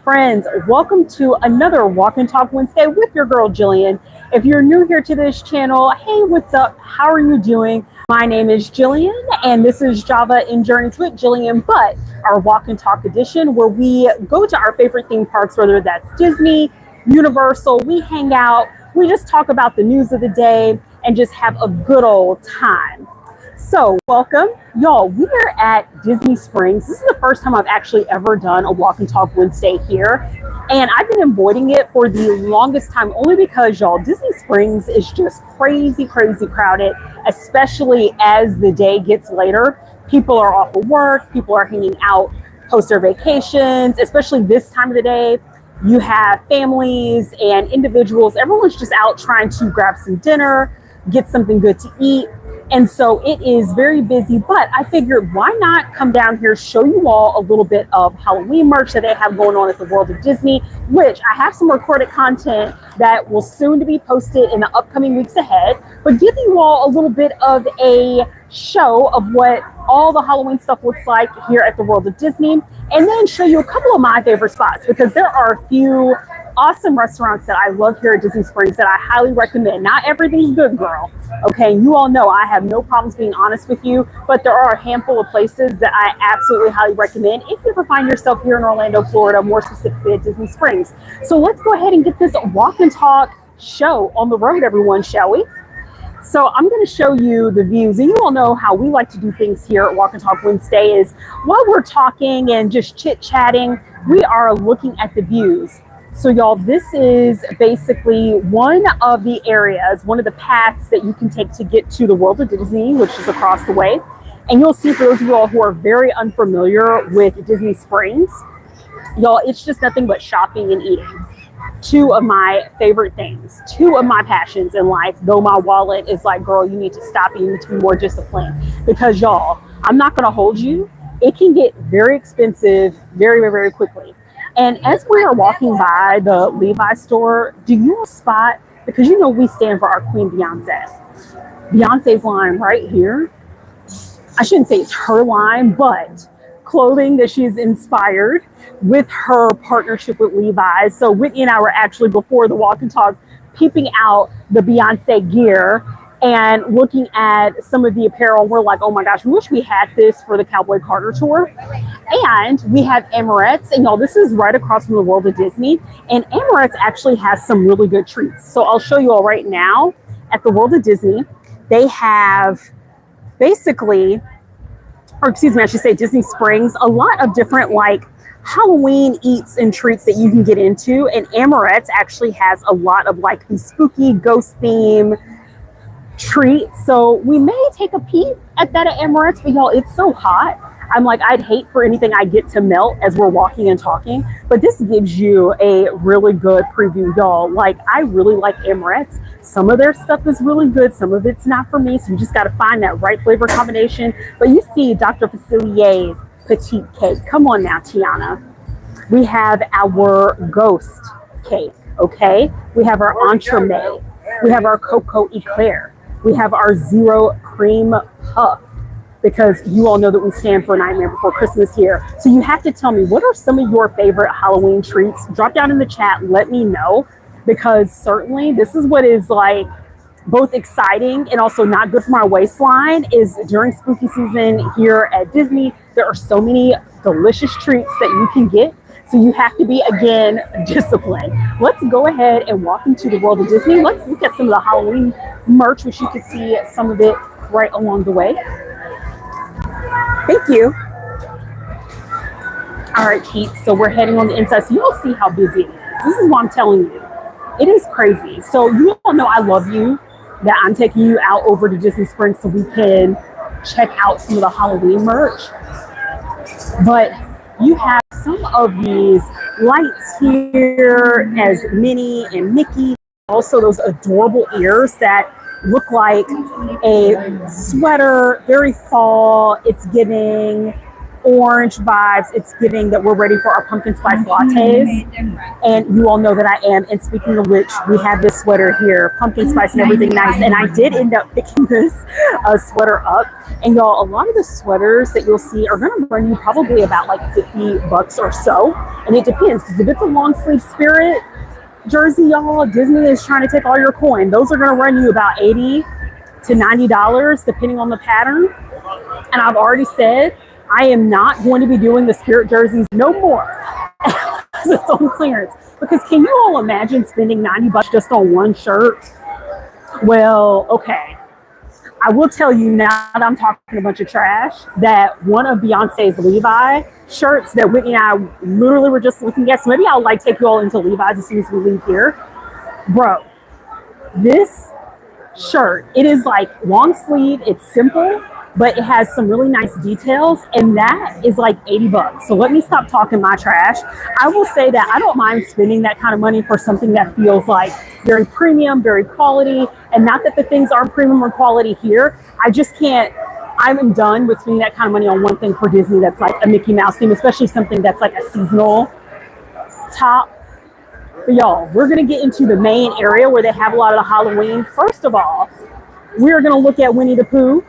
friends, welcome to another Walk and Talk Wednesday with your girl Jillian. If you're new here to this channel, hey, what's up? How are you doing? My name is Jillian and this is Java in Journeys with Jillian, but our Walk and Talk edition where we go to our favorite theme parks, whether that's Disney, Universal, we hang out, we just talk about the news of the day and just have a good old time. So welcome, y'all. We are at Disney Springs. This is the first time I've actually ever done a Walk and Talk Wednesday here. And I've been avoiding it for the longest time only because, y'all, Disney Springs is just crazy, crazy crowded, especially as the day gets later. People are off of work. People are hanging out post their vacations, especially this time of the day. You have families and individuals. Everyone's just out trying to grab some dinner, get something good to eat. And so it is very busy, but I figured why not come down here, show you all a little bit of Halloween merch that they have going on at the World of Disney, which I have some recorded content that will soon to be posted in the upcoming weeks ahead, but give you all a little bit of a show of what all the Halloween stuff looks like here at the World of Disney, and then show you a couple of my favorite spots because there are a few awesome restaurants that I love here at Disney Springs that I highly recommend. Not everything's good, girl. Okay, you all know I have no problems being honest with you, but there are a handful of places that I absolutely highly recommend if you ever find yourself here in Orlando, Florida, more specifically at Disney Springs. So let's go ahead and get this Walk and Talk show on the road, everyone, shall we? So I'm going to show you the views, and you all know how we like to do things here at Walk and Talk Wednesday is while we're talking and just chit-chatting, we are looking at the views. So y'all, this is basically one of the areas, one of the paths that you can take to get to the World of Disney, which is across the way. And you'll see, for those of you all who are very unfamiliar with Disney Springs, y'all, it's just nothing but shopping and eating. Two of my favorite things, two of my passions in life, though my wallet is like, girl, you need to stop, you need to be more disciplined. Because y'all, I'm not going to hold you. It can get very expensive very, very, very quickly. And as we are walking by the Levi's store, do you spot, because you know we stand for our Queen Beyonce. Beyonce's line right here. I shouldn't say it's her line, but clothing that she's inspired with her partnership with Levi's. So Whitney and I were actually, before the Walk and Talk, peeping out the Beyonce gear and looking at some of the apparel. We're like, oh my gosh, we wish we had this for the Cowboy Carter tour. And we have Emirates, and y'all, this is right across from the World of Disney. And Emirates actually has some really good treats. So I'll show you all right now at the World of Disney. They have basically, or excuse me, I should say Disney Springs, a lot of different like Halloween eats and treats that you can get into. And Emirates actually has a lot of like the spooky ghost theme treats. So we may take a peek at that at Emirates, but y'all, it's so hot. I'm like, I'd hate for anything I get to melt as we're walking and talking, but this gives you a really good preview, y'all. Like, I really like Emirates. Some of their stuff is really good. Some of it's not for me. So you just got to find that right flavor combination. But you see Dr. Facilier's petite cake. Come on now, Tiana. We have our ghost cake, okay? We have our entremet. We have our cocoa eclair. We have our zero cream puff, because you all know that we stand for Nightmare Before Christmas here. So you have to tell me, what are some of your favorite Halloween treats? Drop down in the chat, let me know, because certainly this is what is like both exciting and also not good for my waistline is during spooky season here at Disney, there are so many delicious treats that you can get. So you have to be, again, disciplined. Let's go ahead and walk into the World of Disney. Let's look at some of the Halloween merch, which you can see some of it right along the way. Thank you. All right, peeps. So we're heading on the inside. So you'll see how busy it is. This is what I'm telling you. It is crazy. So you all know I love you, that I'm taking you out over to Disney Springs so we can check out some of the Halloween merch. But you have some of these lights here as Minnie and Mickey. Also those adorable ears that look like a sweater, very fall. It's giving orange vibes. It's giving that we're ready for our pumpkin spice lattes. And you all know that I am. And speaking of which, we have this sweater here, pumpkin spice and everything nice. And I did end up picking this sweater up. And y'all, a lot of the sweaters that you'll see are going to run you probably about like $50 or so. And it depends, because if it's a long sleeve Spirit jersey, y'all, Disney is trying to take all your coin. Those are going to run you about $80 to $90 depending on the pattern. And I've already said I am not going to be doing the Spirit jerseys no more. It's on clearance. Because can you all imagine spending $90 just on one shirt? Well, okay. I will tell you, now that I'm talking a bunch of trash, that one of Beyonce's Levi shirts that Whitney and I literally were just looking at, so maybe I'll like take you all into Levi's as soon as we leave here. Bro, this shirt, it is like long sleeve, it's simple, but it has some really nice details, and that is like $80. So let me stop talking my trash. I will say that I don't mind spending that kind of money for something that feels like very premium, very quality, and not that the things aren't premium or quality here. I just can't, I'm done with spending that kind of money on one thing for Disney that's like a Mickey Mouse theme, especially something that's like a seasonal top. But y'all, we're gonna get into the main area where they have a lot of the Halloween. First of all, we're gonna look at Winnie the Pooh,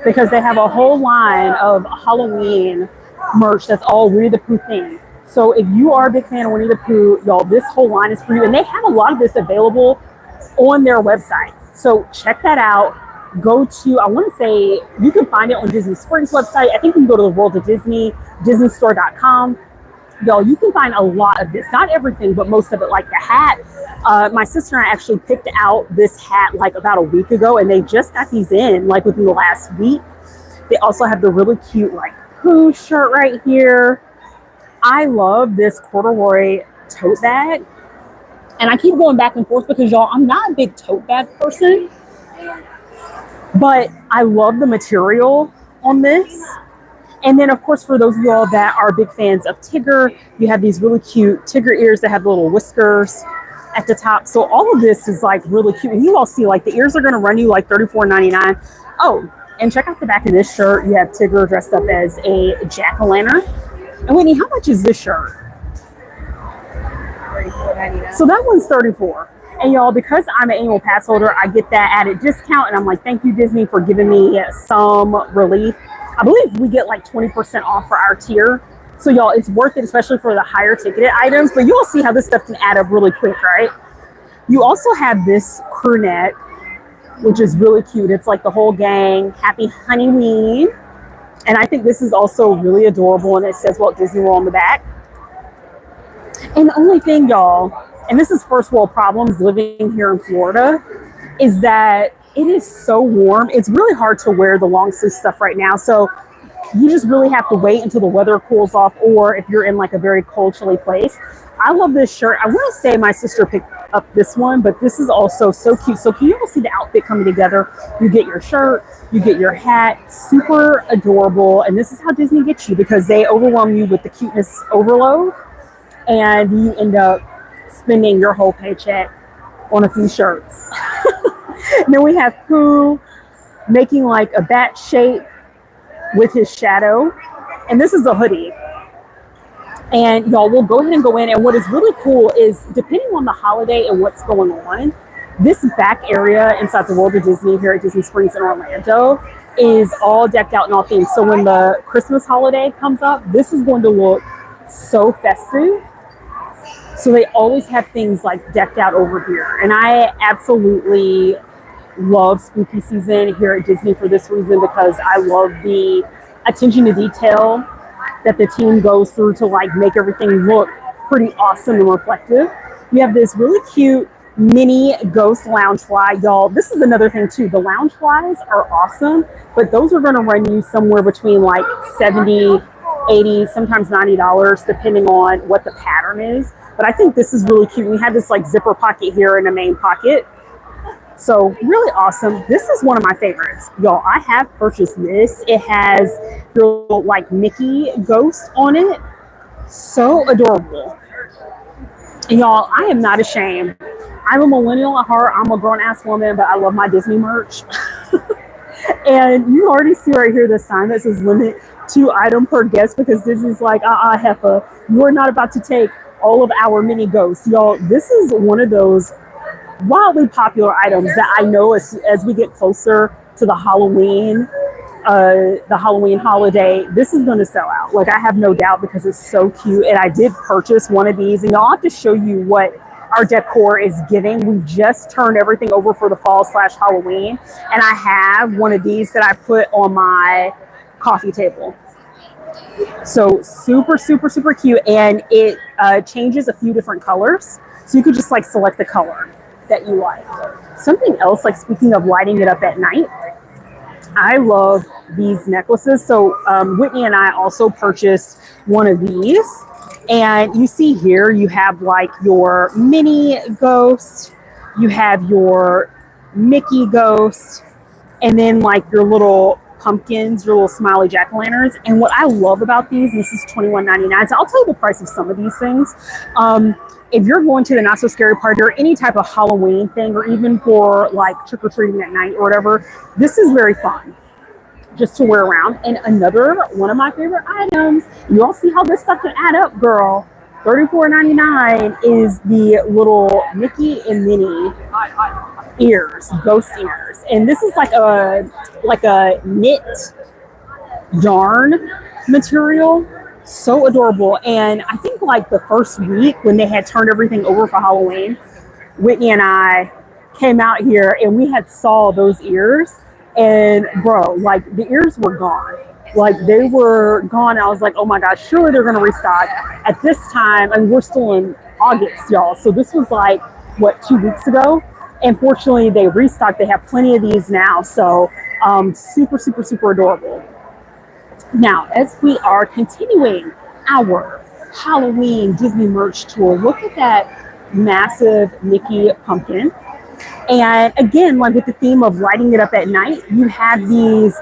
because they have a whole line of Halloween merch that's all Winnie the Pooh themed. So if you are a big fan of Winnie the Pooh, y'all, this whole line is for you. And they have a lot of this available on their website. So check that out. Go to, I want to say, you can find it on Disney Springs website. I think you can go to the World of Disney, disneystore.com. Y'all, you can find a lot of this. Not everything, but most of it, like the hat. My sister and I actually picked out this hat like about a week ago, and they just got these in like within the last week. They also have the really cute like Pooh shirt right here. I love this corduroy tote bag. And I keep going back and forth because, y'all, I'm not a big tote bag person, but I love the material on this. And then, of course, for those of y'all that are big fans of Tigger, you have these really cute Tigger ears that have little whiskers at the top. So all of this is like really cute. And you all see like the ears are going to run you like $34.99. Oh, and check out the back of this shirt. You have Tigger dressed up as a jack-o'-lantern. And Whitney, how much is this shirt? $34.99. So that one's $34. And y'all, because I'm an annual pass holder, I get that added discount. And I'm like, thank you, Disney, for giving me some relief. I believe we get like 20% off for our tier. So y'all, it's worth it, especially for the higher ticketed items. But you'll see how this stuff can add up really quick, right? You also have this crew neck, which is really cute. It's like the whole gang, Happy Honeyween. And I think this is also really adorable. And it says Walt Disney World on the back. And the only thing, y'all, and this is first world problems living here in Florida, is that it is so warm. It's really hard to wear the long sleeve stuff right now. So you just really have to wait until the weather cools off, or if you're in like a very cold, chilly place. I love this shirt. I want to say my sister picked up this one, but this is also so cute. So can you all see the outfit coming together? You get your shirt, you get your hat, super adorable. And this is how Disney gets you, because they overwhelm you with the cuteness overload, and you end up spending your whole paycheck on a few shirts. And then we have Pooh making like a bat shape with his shadow. And this is a hoodie. And y'all, we'll go ahead and go in. And what is really cool is, depending on the holiday and what's going on, this back area inside the World of Disney here at Disney Springs in Orlando is all decked out in all themes. So when the Christmas holiday comes up, this is going to look so festive. So they always have things like decked out over here. And I absolutely love spooky season here at Disney for this reason, because I love the attention to detail that the team goes through to like make everything look pretty awesome and reflective. You have this really cute mini ghost lounge fly. Y'all, this is another thing too. The lounge flies are awesome, but those are going to run you somewhere between like $70, $80, sometimes $90, depending on what the pattern is. But I think this is really cute. We have this like zipper pocket here and a main pocket. So really awesome. This is one of my favorites. Y'all, I have purchased this. It has your little like Mickey ghost on it. So adorable. And y'all, I am not ashamed. I'm a millennial at heart. I'm a grown-ass woman, but I love my Disney merch. And you already see right here the sign that says limit 2 item per guest because Disney's like, Heffa, you're not about to take all of our mini ghosts. Y'all, this is one of those wildly popular items that I know as we get closer to the Halloween holiday, this is going to sell out. Like, I have no doubt because it's so cute. And I did purchase one of these, and I'll have to show you what our decor is giving. We just turned everything over for the fall/Halloween, and I have one of these that I put on my coffee table. So super, super, super cute. And it changes a few different colors. So you could just like select the color that you like. Something else, like speaking of lighting it up at night, I love these necklaces. So Whitney and I also purchased one of these. And you see here, you have like your mini ghost, you have your Mickey ghost, and then like your little pumpkins, your little smiley jack-o'-lanterns. And what I love about these, this is $21.99. So I'll tell you the price of some of these things. If you're going to the Not So Scary Party or any type of Halloween thing, or even for like trick-or-treating at night or whatever, this is very fun just to wear around. And another one of my favorite items, you all see how this stuff can add up, girl. $34.99 is the little Mickey and Minnie ears, ghost ears. And this is like a knit yarn material. So adorable. And I think like the first week when they had turned everything over for Halloween, Whitney and I came out here and we had saw those ears, and bro, like the ears were gone. Like they were gone. I was like, oh my gosh, surely they're gonna restock. At this time, and we're still in August, y'all. So this was like what, 2 weeks ago. And fortunately they restocked. They have plenty of these now. So super, super, super adorable. Now, as we are continuing our Halloween Disney merch tour, look at that massive Mickey pumpkin. And again, like with the theme of lighting it up at night, you have these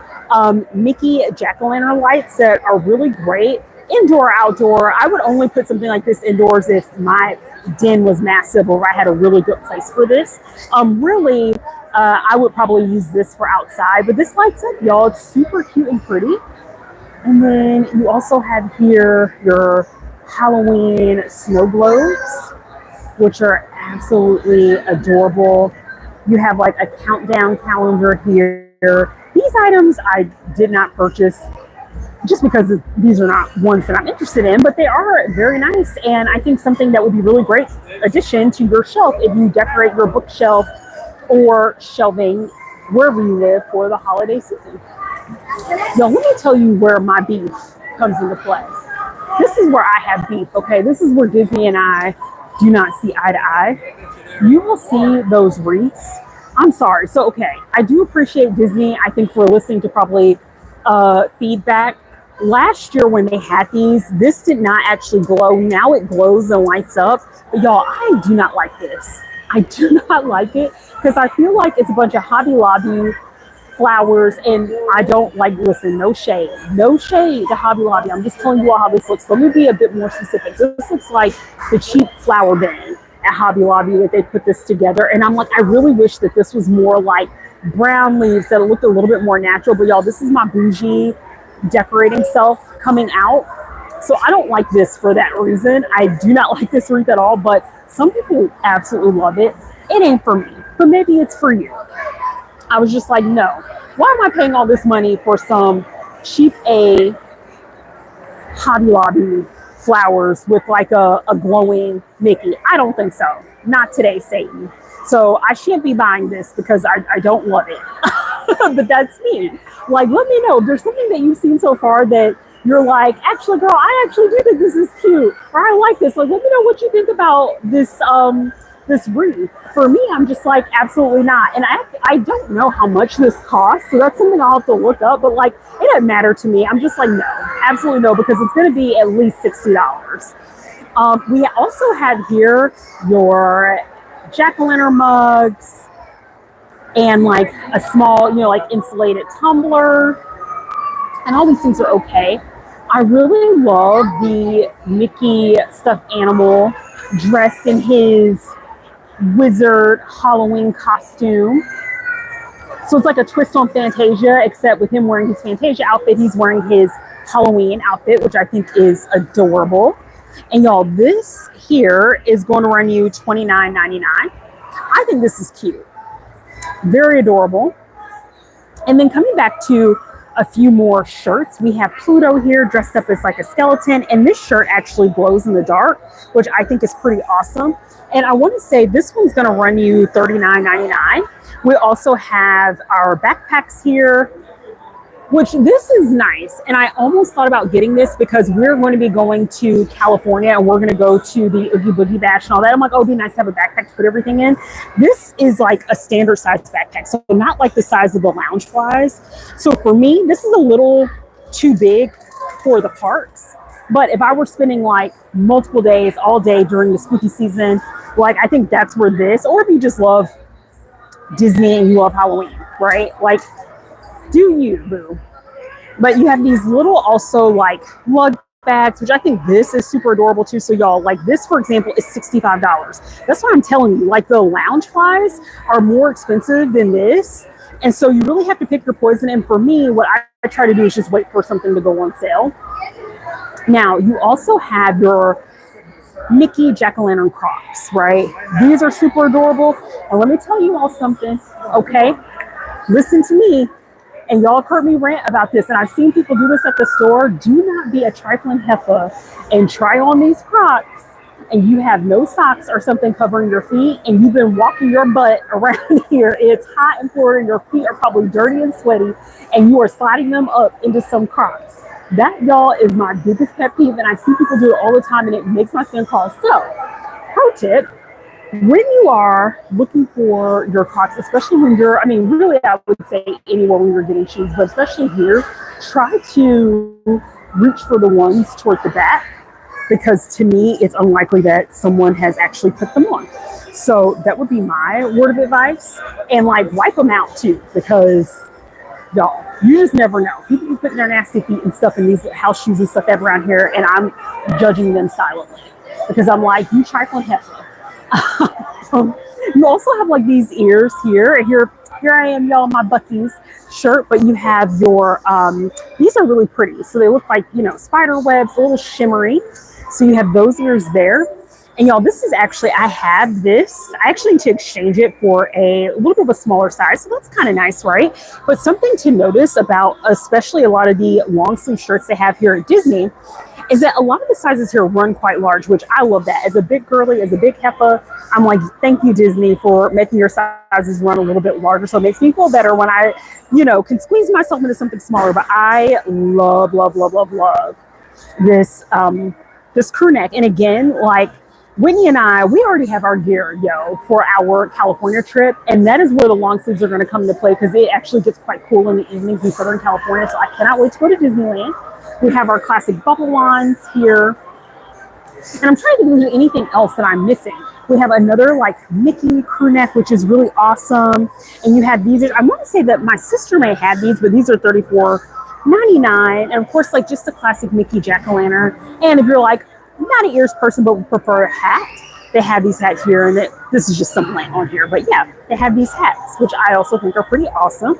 Mickey jack-o'-lantern lights that are really great. Indoor, outdoor. I would only put something like this indoors if my den was massive or I had a really good place for this. I would probably use this for outside, but this lights up, y'all. It's super cute and pretty. And then you also have here your Halloween snow globes, which are absolutely adorable. You have like a countdown calendar here. These items I did not purchase just because these are not ones that I'm interested in, but they are very nice. And I think something that would be really great addition to your shelf if you decorate your bookshelf or shelving wherever you live for the holiday season. Now, let me tell you where my beef comes into play. This is where I have beef, okay? This is where Disney and I do not see eye to eye. You will see those wreaths. I'm sorry. So, okay, I do appreciate Disney, I think, for listening to probably feedback. Last year when they had these, this did not actually glow. Now it glows and lights up. But y'all, I do not like this. I do not like it because I feel like it's a bunch of Hobby Lobby flowers, and I don't like, listen, no shade to Hobby Lobby. I'm just telling you all how this looks. Let me be a bit more specific. This looks like the cheap flower bin at Hobby Lobby that they put this together, and I'm like, I really wish that this was more like brown leaves, that it looked a little bit more natural. But y'all, this is my bougie decorating self coming out. So I don't like this for that reason. I do not like this wreath at all, but some people absolutely love it. It ain't for me, but maybe it's for you. I was just like, no. Why am I paying all this money for some cheap Hobby Lobby flowers with like a glowing Mickey? I don't think so. Not today, Satan. So I shan't be buying this because I don't love it. But that's me. Like, let me know if there's something that you've seen so far that you're like, actually, girl, I actually do think this is cute, or I like this. Like, let me know what you think about this this wreath. For me, I'm just like, absolutely not. And I don't know how much this costs, so that's something I'll have to look up. But like, it doesn't matter to me. I'm just like, no, absolutely no, because it's going to be at least $60. We also have here your jack-o'-lantern mugs and like a small, like insulated tumbler, and all these things are okay. I really love the Mickey stuffed animal dressed in his wizard Halloween costume. So it's like a twist on Fantasia, except with him wearing his Fantasia outfit, he's wearing his Halloween outfit, which I think is adorable. And y'all, this here is going to run you $29.99. I think this is cute. Very adorable. And then coming back to a few more shirts, we have Pluto here dressed up as like a skeleton, and this shirt actually glows in the dark, which I think is pretty awesome. And I want to say this one's going to run you $39.99. We also have our backpacks here, which this is nice. And I almost thought about getting this because we're going to be going to California and we're going to go to the Oogie Boogie Bash and all that. I'm like, oh, it'd be nice to have a backpack to put everything in. This is like a standard size backpack, so not like the size of the Loungeflies. So for me, this is a little too big for the parks. But if I were spending like multiple days, all day during the spooky season, like I think that's where this, or if you just love Disney and you love Halloween, right? Like, do you, boo? But you have these little also like lug bags, which I think this is super adorable too. So y'all, like this, for example, is $65. That's what I'm telling you. Like the Loungeflies are more expensive than this. And so you really have to pick your poison. And for me, what I try to do is just wait for something to go on sale. Now, you also have your Mickey Jack-o'-lantern Crocs, right? These are super adorable. And let me tell you all something, okay? Listen to me. And y'all have heard me rant about this, and I've seen people do this at the store. Do not be a trifling heifer and try on these Crocs, and you have no socks or something covering your feet, and you've been walking your butt around here. It's hot in Florida, your feet are probably dirty and sweaty, and you are sliding them up into some Crocs. That, y'all, is my biggest pet peeve, and I see people do it all the time, and it makes my skin crawl. So, pro tip. When you are looking for your Crocs, especially when you're, I mean, really, I would say anywhere when you're getting shoes, but especially here, try to reach for the ones toward the back, because to me, it's unlikely that someone has actually put them on. So that would be my word of advice. And like, wipe them out too, because y'all, you just never know. People be putting their nasty feet and stuff in these house shoes and stuff around here, and I'm judging them silently because I'm like, you trifling heifer. You also have like these ears here, and here I am, y'all, my Buc-ee's shirt, but you have your these are really pretty, so they look like, you know, spider webs, a little shimmery. So you have those ears there. And y'all, this is actually, I have this, I actually need to exchange it for a little bit of a smaller size, so that's kind of nice, right? But something to notice about especially a lot of the long sleeve shirts they have here at Disney is that a lot of the sizes here run quite large, which I love that. As a big girly, as a big heifer, I'm like, thank you, Disney, for making your sizes run a little bit larger. So it makes me feel better when I, you know, can squeeze myself into something smaller. But I love, love, love, love, love this, this crew neck. And again, like Whitney and I, we already have our gear, yo, for our California trip. And that is where the long sleeves are going to come into play, because it actually gets quite cool in the evenings in Southern California. So I cannot wait to go to Disneyland. We have our classic bubble wands here. And I'm trying to think if there's anything else that I'm missing. We have another like Mickey crew neck, which is really awesome. And you have these, I want to say that my sister may have these, but these are $34.99. And of course, like just the classic Mickey Jack-o'-lantern. And if you're like not an ears person, but would prefer a hat, they have these hats here. And this is just some blank on here. But yeah, they have these hats, which I also think are pretty awesome.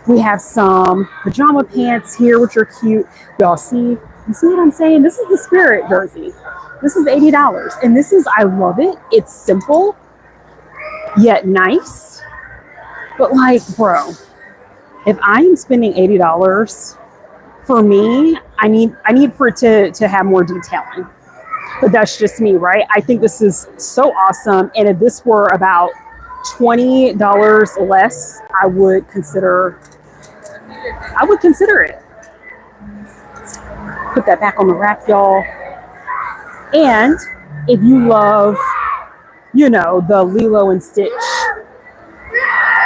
We have some pajama pants here, which are cute. Y'all see, you see what I'm saying? This is the Spirit jersey. This is $80. And this is, I love it. It's simple, yet nice. But like, bro, if I am spending $80, for me, I need for it to have more detailing. But that's just me, right? I think this is so awesome. And if this were about $20 less, I would consider it. Put that back on the rack, y'all. And if you love, you know, the Lilo and Stitch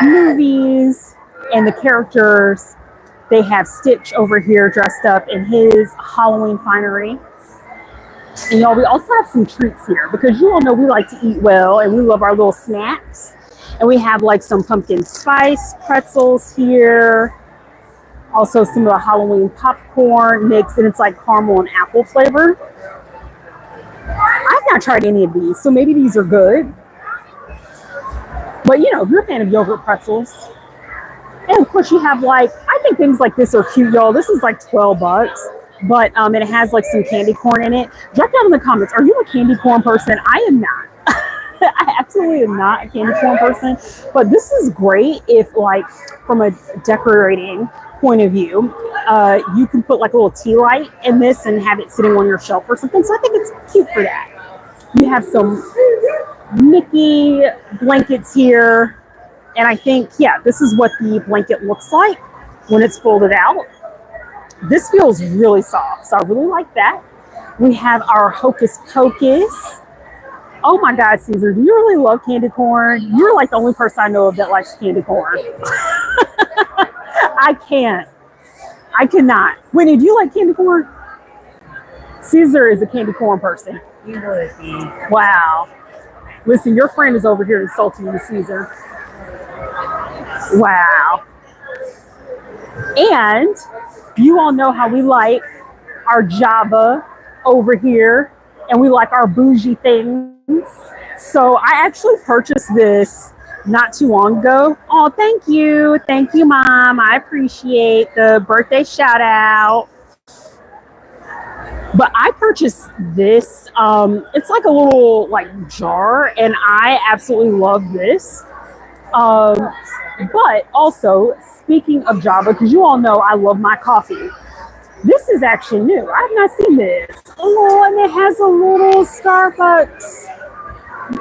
movies and the characters, they have Stitch over here dressed up in his Halloween finery. And y'all, we also have some treats here, because you all know we like to eat well and we love our little snacks. And we have like some pumpkin spice pretzels here. Also some of the Halloween popcorn mix, and it's like caramel and apple flavor. I've not tried any of these, so maybe these are good. But you know, if you're a fan of yogurt pretzels, and of course you have like, I think things like this are cute, y'all. This is like $12. but and it has like some candy corn in it. Drop down in the comments, are you a candy corn person? I am not. I absolutely am not a candy corn person, but this is great if like from a decorating point of view, you can put like a little tea light in this and have it sitting on your shelf or something. So I think it's cute for that. You have some Mickey blankets here. And I think, yeah, this is what the blanket looks like when it's folded out. This feels really soft, so I really like that. We have our Hocus Pocus. Oh my God, Caesar, do you really love candy corn? You're like the only person I know of that likes candy corn. I can't. I cannot. Whitney, do you like candy corn? Caesar is a candy corn person. You would be. Wow. Listen, your friend is over here insulting you, Caesar. Wow. And you all know how we like our Java over here, and we like our bougie things. So I actually purchased this not too long ago. Oh, thank you. Thank you, Mom. I appreciate the birthday shout out. But I purchased this. It's like a little like jar, and I absolutely love this. But also, speaking of Java, because you all know I love my coffee, this is actually new. I've not seen this. Oh, and it has a little Starbucks.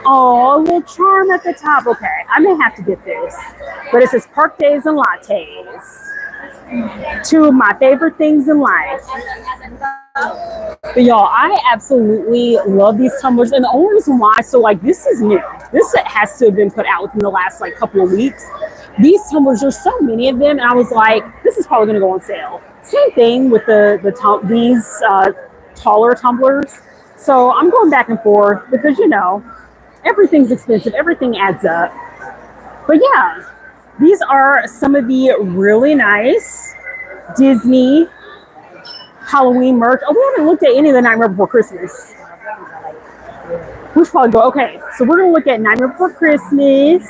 Oh, a little charm at the top. Okay, I may have to get this. But it says Park Days and Lattes. Two of my favorite things in life. But y'all, I absolutely love these tumblers. And the only reason why, so like this is new. This has to have been put out within the last like couple of weeks. These tumblers, there's so many of them. And I was like, this is probably going to go on sale. Same thing with these taller tumblers. So I'm going back and forth because, you know, everything's expensive. Everything adds up. But yeah, these are some of the really nice Disney Halloween merch. Oh, we haven't looked at any of the Nightmare Before Christmas. We should probably go. Okay, so we're going to look at Nightmare Before Christmas.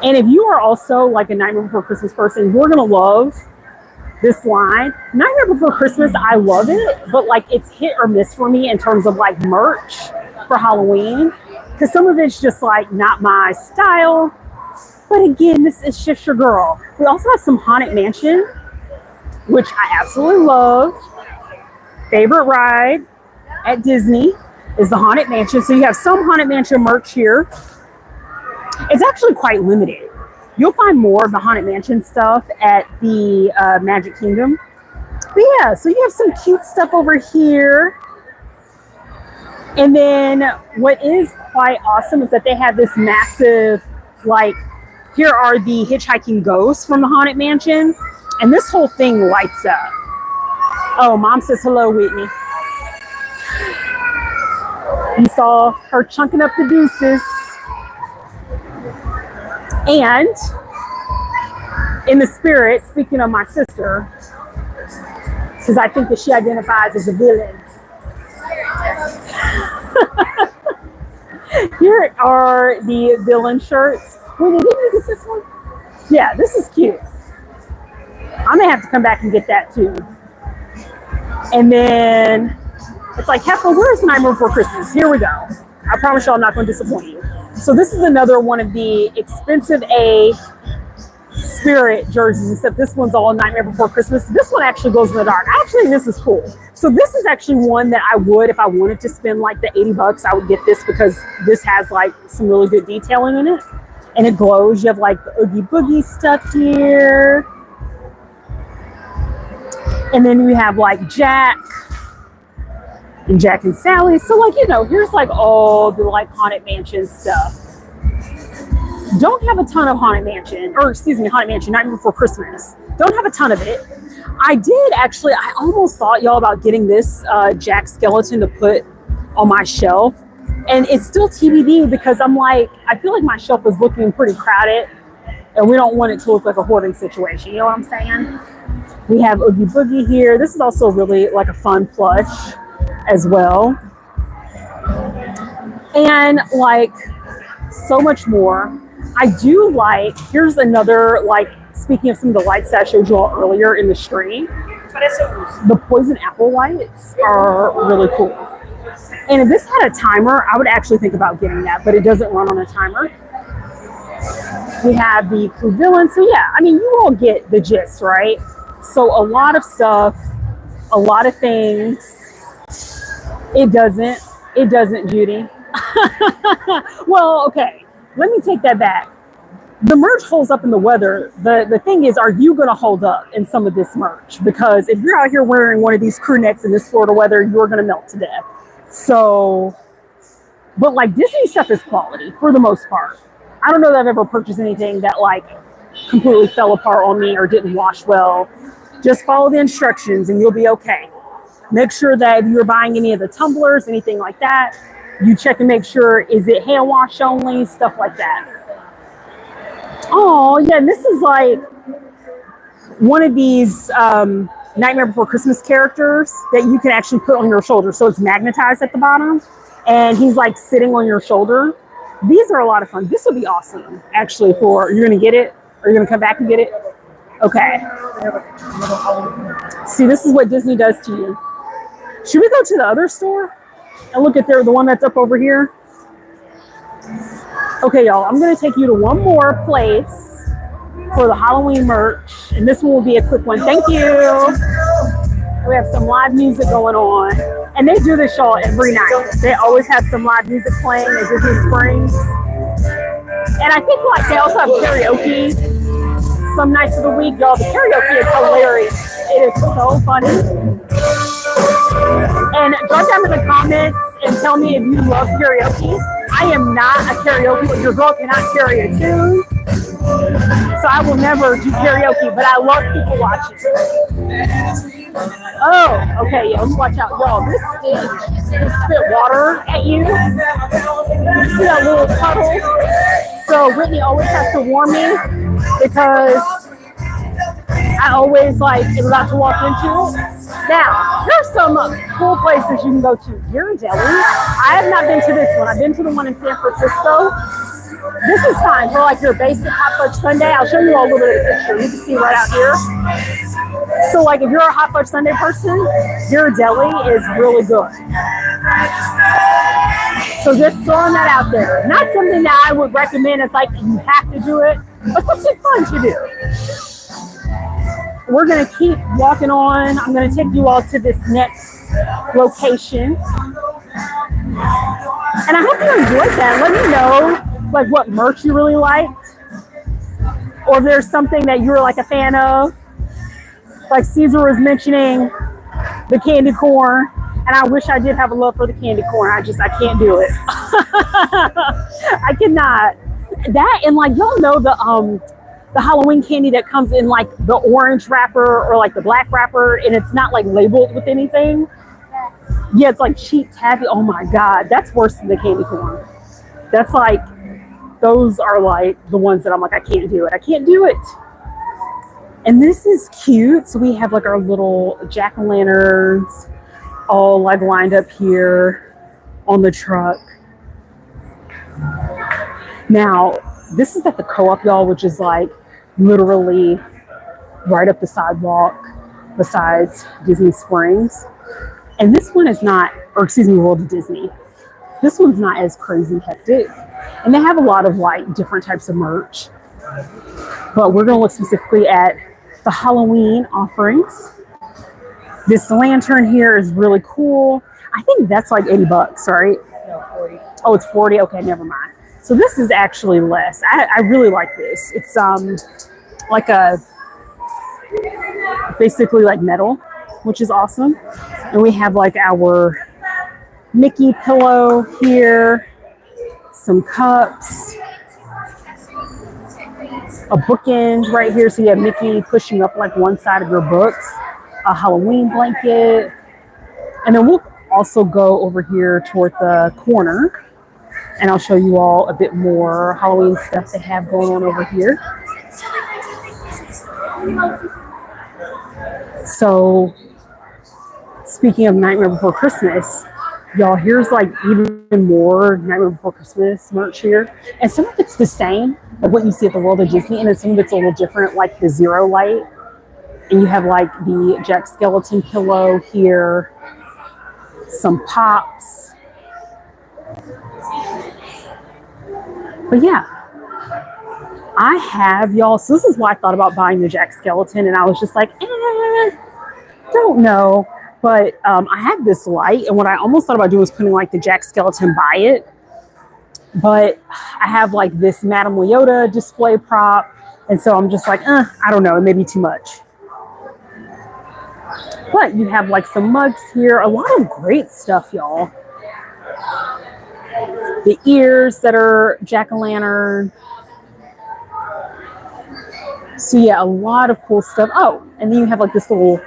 And if you are also like a Nightmare Before Christmas person, you're going to love this line. Nightmare Before Christmas, I love it, but like it's hit or miss for me in terms of like merch for Halloween. Because some of it's just like not my style. But again, this is just your girl. We also have some Haunted Mansion, which I absolutely love. Favorite ride at Disney is the Haunted Mansion. So you have some Haunted Mansion merch here. It's actually quite limited. You'll find more of the Haunted Mansion stuff at the Magic Kingdom. But yeah, so you have some cute stuff over here. And then what is quite awesome is that they have this massive, like, here are the hitchhiking ghosts from the Haunted Mansion. And this whole thing lights up. Oh, Mom says hello, Whitney. You saw her chunking up the deuces. And in the spirit, speaking of my sister, because I think that she identifies as a villain. Here are the villain shirts. Wait, didn't you get this one? Yeah, this is cute. I may have to come back and get that too. And then it's like, Heffa, where's Nightmare Before Christmas? Here we go. I promise y'all I'm not going to disappoint you. So this is another one of the expensive A spirit jerseys, except this one's all Nightmare Before Christmas. This one actually goes in the dark. I actually think this is cool. So this is actually one that I would, if I wanted to spend like the $80, I would get this because this has like some really good detailing in it. And it glows. You have like the Oogie Boogie stuff here. And then we have like Jack and Jack and Sally. So like, you know, here's like all the like Haunted Mansion stuff. Don't have a ton of Haunted Mansion, or excuse me, Haunted Mansion, Nightmare Before Christmas. Don't have a ton of it. I did actually, I almost thought y'all about getting this Jack skeleton to put on my shelf. And it's still TBD because I'm like, I feel like my shelf is looking pretty crowded and we don't want it to look like a hoarding situation. You know what I'm saying? We have Oogie Boogie here. This is also really like a fun plush as well. And like so much more. I do like, here's another like speaking of some of the lights that I showed you all earlier in the stream, the poison apple lights are really cool. And if this had a timer, I would actually think about getting that, but it doesn't run on a timer. We have the Clue Villain. So yeah, I mean, you all get the gist, right? So a lot of stuff, a lot of things. It doesn't, Judy. Well, okay, let me take that back. The merch holds up in the weather. The thing is, are you going to hold up in some of this merch? Because if you're out here wearing one of these crew necks in this Florida weather, you're going to melt to death. So, but like Disney stuff is quality for the most part. I don't know that I've ever purchased anything that like completely fell apart on me or didn't wash well. Just follow the instructions and you'll be okay. Make sure that if you're buying any of the tumblers, anything like that, you check and make sure, is it hand wash only, stuff like that. Oh yeah, and this is like one of these Nightmare Before Christmas characters that you can actually put on your shoulder. So it's magnetized at the bottom and he's like sitting on your shoulder. These are a lot of fun. This would be awesome actually for, you're gonna get it or you're gonna come back and get it? Okay. See, this is what Disney does to you. Should we go to the other store and look at the one that's up over here? Okay, y'all, I'm gonna take you to one more place for the Halloween merch, and this one will be a quick one. Thank you. We have some live music going on, and they do this, y'all, every night. They always have some live music playing at Disney Springs, and I think like they also have karaoke some nights of the week, y'all. The karaoke is hilarious. It is so funny. And drop down in the comments and tell me if you love karaoke. I am not a karaoke, but your girl cannot carry a tune. So I will never do karaoke, but I love people watching. Oh, okay, yeah, let's watch out. Y'all, this stage will spit water at you. You see that little puddle? So Whitney always has to warn me because I always like am about to walk into it. Now, there's some cool places you can go to. Ghirardelli. I have not been to this one. I've been to the one in San Francisco. This is fine for like your basic hot fudge sundae. I'll show you all a little bit of a picture. You can see right out here. So like if you're a hot fudge sundae person, Ghirardelli is really good. So just throwing that out there. Not something that I would recommend. It's like you have to do it, but something fun to do. We're going to keep walking on. I'm going to take you all to this next location. And I hope you enjoyed that. Let me know like what merch you really liked. Or if there's something that you were like a fan of. Like Caesar was mentioning the candy corn. And I wish I did have a love for the candy corn. I can't do it. I cannot. That and like y'all know the Halloween candy that comes in like the orange wrapper or like the black wrapper and it's not like labeled with anything. Yeah, it's like cheap taffy. Oh my God, that's worse than the candy corn. That's like, those are like the ones that I'm like, I can't do it. I can't do it. And this is cute. So we have like our little jack-o'-lanterns all like lined up here on the truck. Now, this is at the Co-op, y'all, which is like literally right up the sidewalk besides Disney Springs. And this one is not, or excuse me, World of Disney. This one's not as crazy hectic. And they have a lot of like different types of merch. But we're going to look specifically at the Halloween offerings. This lantern here is really cool. I think that's like $80, right? No, 40. Oh, it's 40? Okay, never mind. So this is actually less. I really like this. It's like a, basically like metal, which is awesome. And we have like our Mickey pillow here, some cups, a bookend right here. So you have Mickey pushing up like one side of your books, a Halloween blanket. And then we'll also go over here toward the corner and I'll show you all a bit more Halloween stuff they have going on over here. So speaking of Nightmare Before Christmas, Y'all, here's like even more Nightmare Before Christmas merch here. And some of it's the same, like what you see at the World of Disney, and then some of it's a little different, like the Zero Light. And you have like the Jack Skellington pillow here, some pops. But yeah, I have, y'all, so this is why I thought about buying the Jack Skellington, and I was just like, don't know. But I had this light, and what I almost thought about doing was putting like the Jack Skellington by it. But I have like this Madame Leota display prop, and so I'm just like, I don't know, it may be too much. But you have like some mugs here, a lot of great stuff, y'all. The ears that are jack-o'-lantern. So yeah, a lot of cool stuff. Oh, and then you have like this little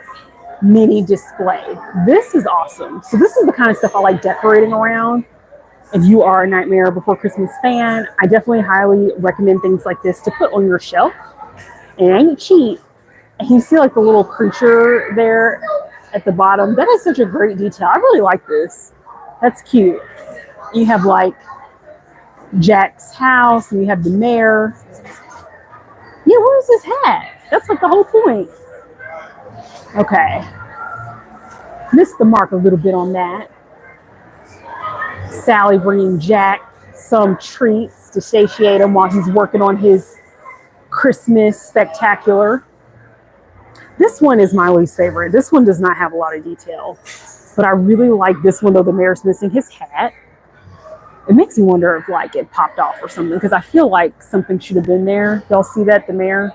mini display. This is awesome. So this is the kind of stuff I like decorating around. If you are a Nightmare Before Christmas fan, I definitely highly recommend things like this to put on your shelf. And it ain't cheap. And you see like the little creature there at the bottom. That is such a great detail. I really like this. That's cute. You have like Jack's house, and you have the mayor. Yeah, where's his hat? That's like the whole point. Okay. Missed the mark a little bit on that. Sally bringing Jack some treats to satiate him while he's working on his Christmas spectacular. This one is my least favorite. This one does not have a lot of detail, but I really like this one, though the mayor's missing his hat. It makes me wonder if like it popped off or something, because I feel like something should have been there. Y'all see that, the mayor?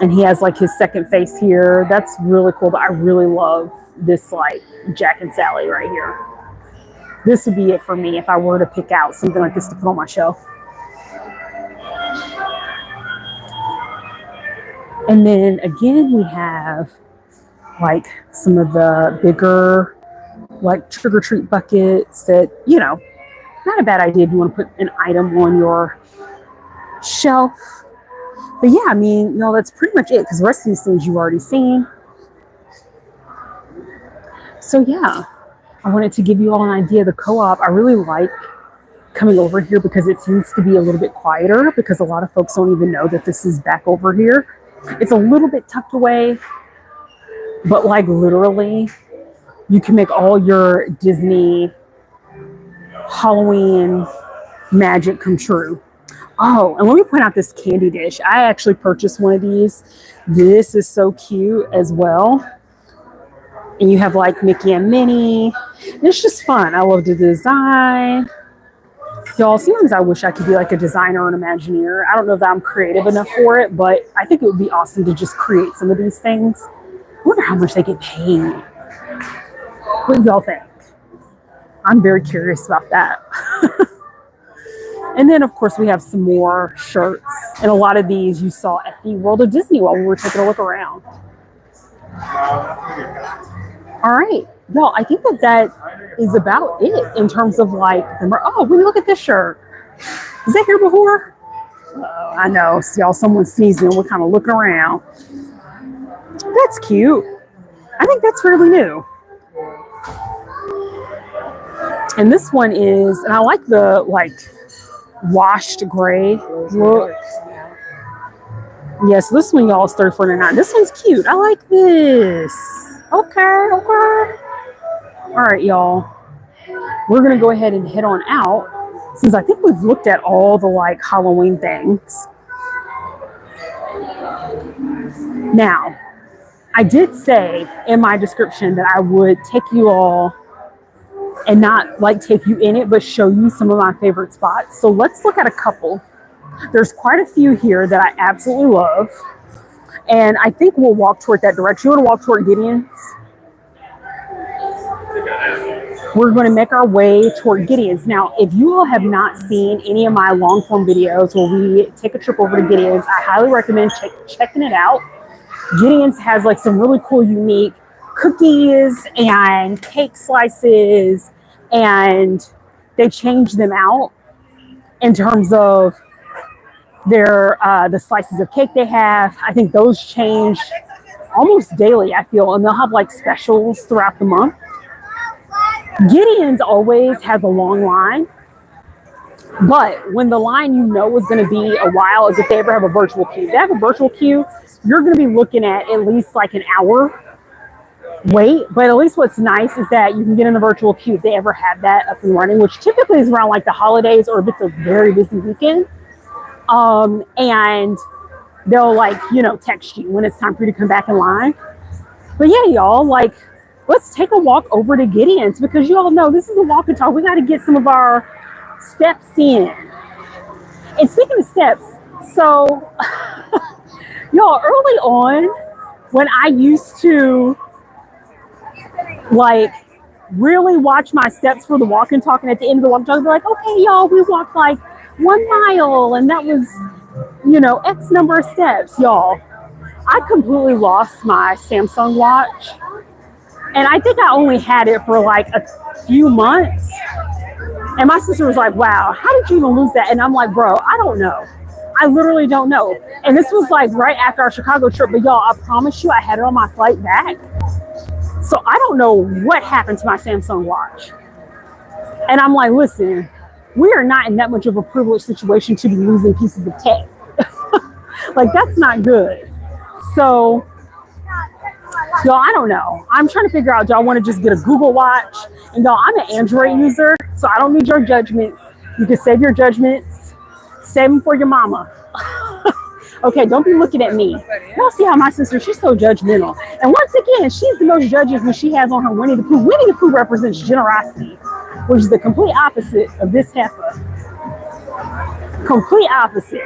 And he has like his second face here. That's really cool, but I really love this like Jack and Sally right here. This would be it for me if I were to pick out something like this to put on my shelf. And then again, we have like some of the bigger like trick or treat buckets that, you know, not a bad idea if you want to put an item on your shelf. But yeah, I mean, no, that's pretty much it, because the rest of these things you've already seen. So yeah, I wanted to give you all an idea of the co-op. I really like coming over here because it seems to be a little bit quieter, because a lot of folks don't even know that this is back over here. It's a little bit tucked away, but like literally you can make all your Disney Halloween magic come true. Oh, and let me point out this candy dish. I actually purchased one of these. This is so cute as well. And you have like Mickey and Minnie. It's just fun. I love the design. Y'all, sometimes I wish I could be like a designer or an Imagineer. I don't know that I'm creative enough for it, but I think it would be awesome to just create some of these things. I wonder how much they get paid. What do y'all think? I'm very curious about that. And then, of course, we have some more shirts. And a lot of these you saw at the World of Disney while we were taking a look around. All right. No, I think that is about it in terms of like, oh, when you look at this shirt. Was that here before? Oh, I know. See, y'all, someone sneezing. We're kind of looking around. That's cute. I think that's fairly new. And this one is, and I like the like washed gray look. Yes, this one, y'all, is $34.99. This one's cute. I like this. Okay. All right, y'all. We're gonna go ahead and head on out, since I think we've looked at all the like Halloween things. Now, I did say in my description that I would take you all and not like take you in it, but show you some of my favorite spots. So let's look at a couple. There's quite a few here that I absolutely love. And I think we'll walk toward that direction. You want to walk toward Gideon's? We're going to make our way toward Gideon's. Now, if you all have not seen any of my long form videos where we take a trip over to Gideon's, I highly recommend checking it out. Gideon's has like some really cool, unique cookies and cake slices, and they change them out in terms of their the slices of cake they have. I think those change almost daily, I feel, and they'll have like specials throughout the month. Gideon's always has a long line, but when the line you know is going to be a while is if they ever have a virtual queue. If they have a virtual queue, you're going to be looking at least like an hour wait. But at least what's nice is that you can get in a virtual queue if they ever have that up and running, which typically is around like the holidays or if it's a very busy weekend. And they'll like, you know, text you when it's time for you to come back in line. But yeah, y'all, like, let's take a walk over to Gideon's because you all know this is a walk and talk. We got to get some of our steps in. And speaking of steps, so y'all, early on when I used to like really watch my steps for the walk and talk, and at the end of the walk and talk, I'd be like, okay, y'all, we walked like 1 mile and that was, you know, X number of steps. Y'all, I completely lost my Samsung watch, and I think I only had it for like a few months. And my sister was like, wow, how did you even lose that? And I'm like, bro, I don't know. I literally don't know. And this was like right after our Chicago trip. But y'all, I promise you, I had it on my flight back. So I don't know what happened to my Samsung watch. And I'm like, listen, we are not in that much of a privileged situation to be losing pieces of tech. Like, that's not good. So, y'all, I don't know. I'm trying to figure out, do I want to just get a Google Watch? And y'all, I'm an Android user, so I don't need your judgments. You can save your judgments. Save them for your mama. Okay, don't be looking at me. Y'all see how my sister, she's so judgmental. And once again, she's the most judges when she has on her Winnie the Pooh. Winnie the Pooh represents generosity, which is the complete opposite of this heifer. Complete opposite.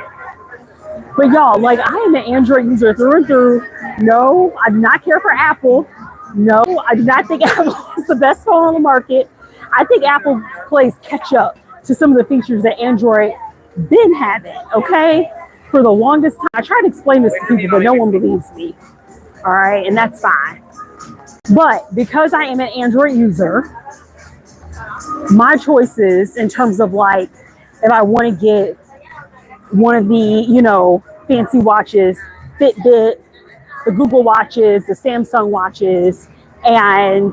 But y'all, like, I am an Android user through and through. No, I do not care for Apple. No, I do not think Apple is the best phone on the market. I think Apple plays catch up to some of the features that Android been having, okay? For the longest time. I try to explain this to people, but no one believes me. All right, and that's fine. But because I am an Android user, my choices in terms of like, if I want to get one of the, you know, fancy watches, Fitbit, the Google watches, the Samsung watches, and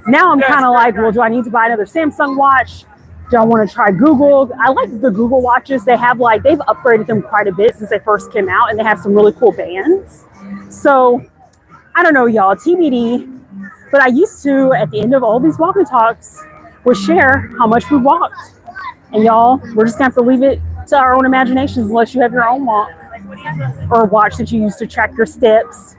now I'm kind of like, well, do I need to buy another Samsung watch? Do I want to try Google? I like the Google watches. They have like, they've upgraded them quite a bit since they first came out, and they have some really cool bands. So I don't know, y'all, TBD. But I used to, at the end of all these walk and talks, would share how much we walked. And y'all, we're just gonna have to leave it to our own imaginations unless you have your own walk or watch that you use to track your steps.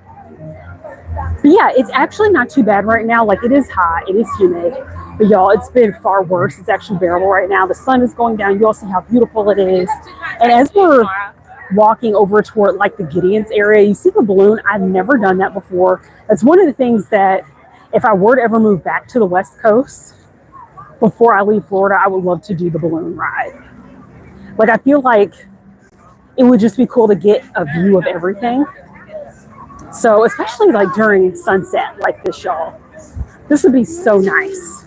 But yeah, it's actually not too bad right now. Like, it is hot, it is humid, but y'all, it's been far worse. It's actually bearable right now. The sun is going down. You all see how beautiful it is. And as we're walking over toward like the Gideon's area, you see the balloon. I've never done that before. That's one of the things that if I were to ever move back to the West Coast before I leave Florida, I would love to do the balloon ride. Like, I feel like it would just be cool to get a view of everything. So especially like during sunset like this, y'all, this would be so nice.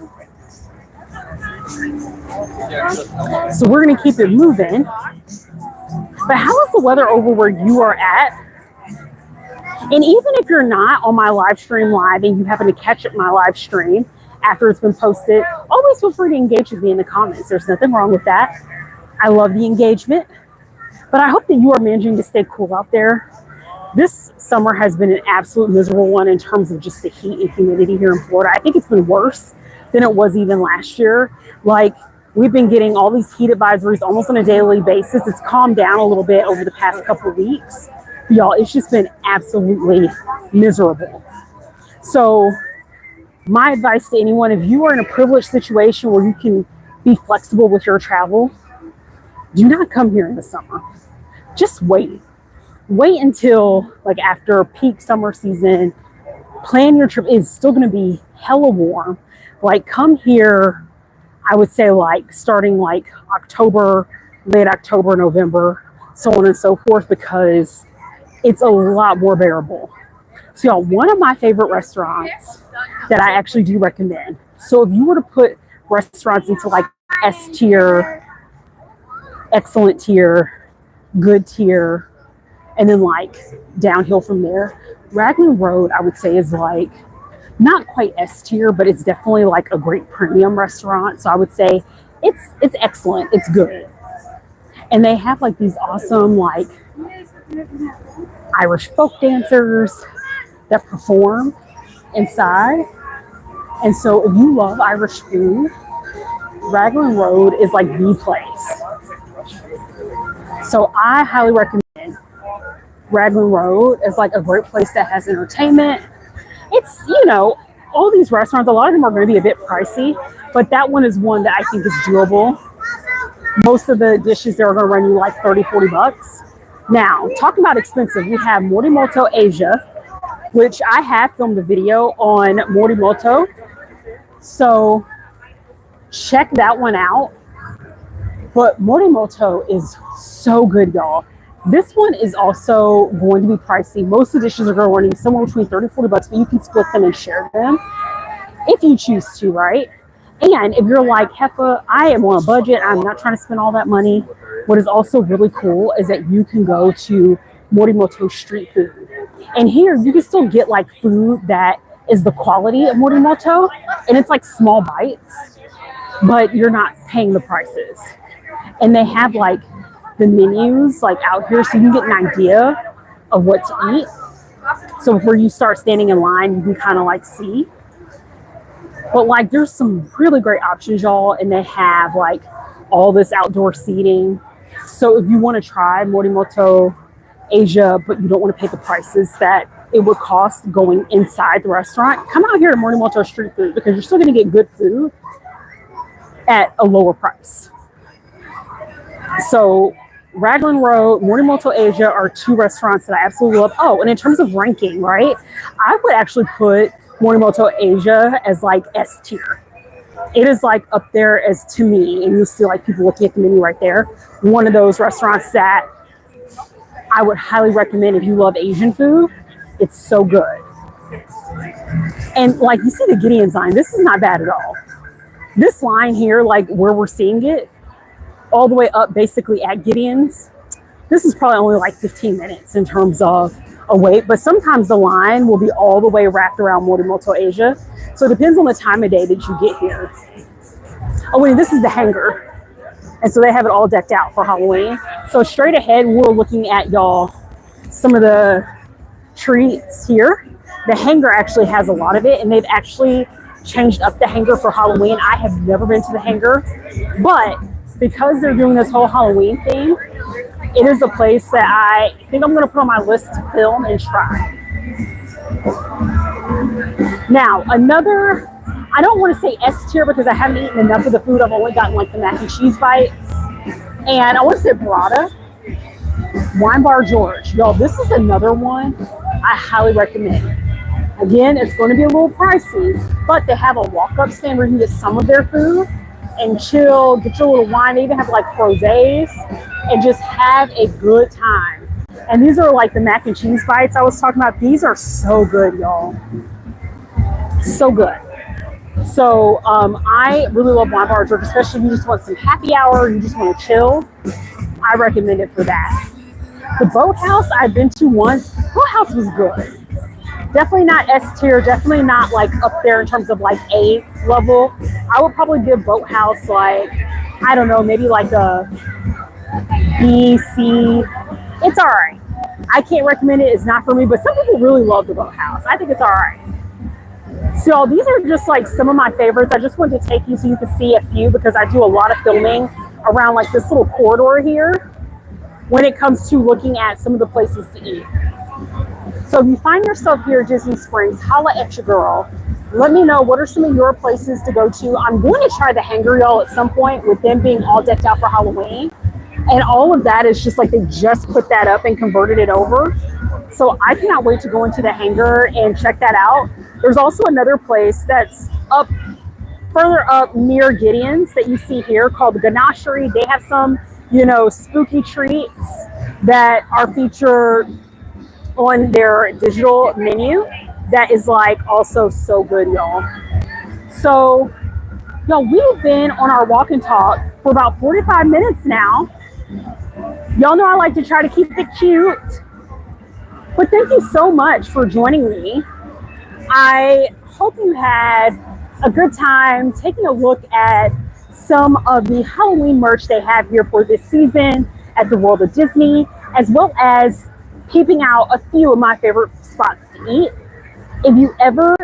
So we're gonna keep it moving. But how is the weather over where you are at? And even if you're not on my live stream live and you happen to catch my live stream after it's been posted, always feel free to engage with me in the comments. There's nothing wrong with that. I love the engagement. But I hope that you are managing to stay cool out there. This summer has been an absolute miserable one in terms of just the heat and humidity here in Florida. I think it's been worse than it was even last year. Like, we've been getting all these heat advisories almost on a daily basis. It's calmed down a little bit over the past couple of weeks. Y'all, it's just been absolutely miserable. So my advice to anyone, if you are in a privileged situation where you can be flexible with your travel, do not come here in the summer. Just wait. Wait until like after peak summer season. Plan your trip. It's still going to be hella warm. Like, come here, I would say like starting like October, late October, November, so on and so forth, because it's a lot more bearable. So y'all, one of my favorite restaurants that I actually do recommend. So if you were to put restaurants into like S tier, excellent tier, good tier, and then like downhill from there, Raglan Road, I would say, is like not quite S tier, but it's definitely like a great premium restaurant. So I would say it's excellent. It's good. And they have like these awesome like Irish folk dancers that perform inside. And so if you love Irish food, Raglan Road is like the place. So I highly recommend Raglan Road as like a great place that has entertainment. It's, you know, all these restaurants, a lot of them are going to be a bit pricey, but that one is one that I think is doable. Most of the dishes there are going to run you like 30, 40 bucks. Now, talking about expensive, we have Morimoto Asia, which I have filmed a video on Morimoto. So check that one out. But Morimoto is so good, y'all. This one is also going to be pricey. Most of the dishes are going to run you somewhere between 30 and 40 bucks, but you can split them and share them if you choose to, right? And if you're like, Heffa, I am on a budget, I'm not trying to spend all that money. What is also really cool is that you can go to Morimoto street food. And here you can still get like food that is the quality of Morimoto, and it's like small bites, but you're not paying the prices. And they have like the menus like out here, so you can get an idea of what to eat. So before you start standing in line, you can kind of like see. But like there's some really great options, y'all, and they have like all this outdoor seating. So if you want to try Morimoto Asia, but you don't want to pay the prices that it would cost going inside the restaurant, come out here to Morimoto street food because you're still going to get good food at a lower price. So Raglan Road, Morimoto Asia are two restaurants that I absolutely love. Oh, and in terms of ranking, right, I would actually put Morimoto Asia as like S tier. It is like up there as, to me, and you'll see like people looking at the menu right there, one of those restaurants that I would highly recommend if you love Asian food. It's so good. And like you see the Gideon sign, this is not bad at all. This line here, like where we're seeing it, all the way up basically at Gideon's, this is probably only like 15 minutes in terms of a wait, but sometimes the line will be all the way wrapped around Morimoto Asia. So it depends on the time of day that you get here. Oh wait, this is the hangar. And so they have it all decked out for Halloween. So straight ahead, we're looking at, y'all, some of the treats here. The hangar actually has a lot of it, and they've actually changed up the hangar for Halloween. I have never been to the hangar, but because they're doing this whole Halloween thing, it is a place that I think I'm going to put on my list to film and try. Now, another, I don't want to say S tier because I haven't eaten enough of the food. I've only gotten like the mac and cheese bites. And I want to say burrata. Wine Bar George. Y'all, this is another one I highly recommend. Again, it's going to be a little pricey, but they have a walk-up stand where you can get some of their food and chill, get your little wine. They even have like rosés and just have a good time. And these are like the mac and cheese bites I was talking about. These are so good, y'all. So good. So I really love Wine Bar George, especially if you just want some happy hour, you just want to chill. I recommend it for that. The Boathouse I've been to once. Boathouse was good. Definitely not S tier, definitely not like up there in terms of like A level. I would probably give Boathouse like, I don't know, maybe like a B, C. It's all right. I can't recommend it. It's not for me, but some people really love the Boathouse. I think it's all right. So these are just like some of my favorites. I just wanted to take you so you can see a few because I do a lot of filming around like this little corridor here when it comes to looking at some of the places to eat. So if you find yourself here at Disney Springs, holla at your girl. Let me know what are some of your places to go to. I'm going to try the hangar, y'all, at some point with them being all decked out for Halloween. And all of that is just like they just put that up and converted it over. So I cannot wait to go into the hangar and check that out. There's also another place that's up further up near Gideon's that you see here called the Ganachery. They have some, you know, spooky treats that are featured on their digital menu that is like also so good, y'all. So y'all, we've been on our walk and talk for about 45 minutes now. Y'all know I like to try to keep it cute, but thank you so much for joining me. I hope you had a good time taking a look at some of the Halloween merch they have here for this season at the World of Disney, as well as peeping out a few of my favorite spots to eat. If you ever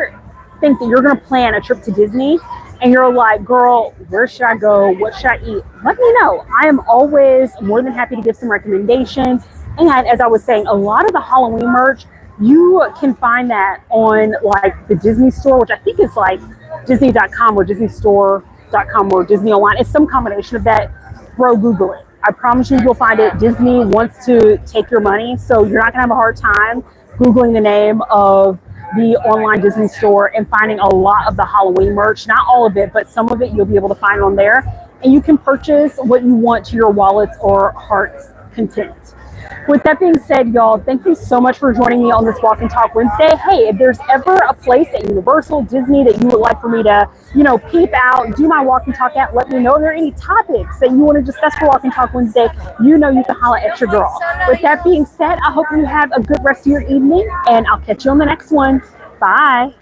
think that you're going to plan a trip to Disney and you're like, girl, where should I go? What should I eat? Let me know. I am always more than happy to give some recommendations. And as I was saying, a lot of the Halloween merch, you can find that on like the Disney store, which I think is like Disney.com or DisneyStore.com or Disney Online. It's some combination of that. Bro, Google it. I promise you'll find it. Disney wants to take your money, so you're not gonna have a hard time Googling the name of the online Disney store and finding a lot of the Halloween merch. Not all of it, but some of it you'll be able to find on there. And you can purchase what you want to your wallet's or heart's content. With that being said, y'all, thank you so much for joining me on this Walk and Talk Wednesday. Hey, if there's ever a place at Universal, Disney that you would like for me to, peep out, do my Walk and Talk at, let me know. If there are any topics that you want to discuss for Walk and Talk Wednesday, you can holler at your girl. With that being said, I hope you have a good rest of your evening, and I'll catch you on the next one. Bye.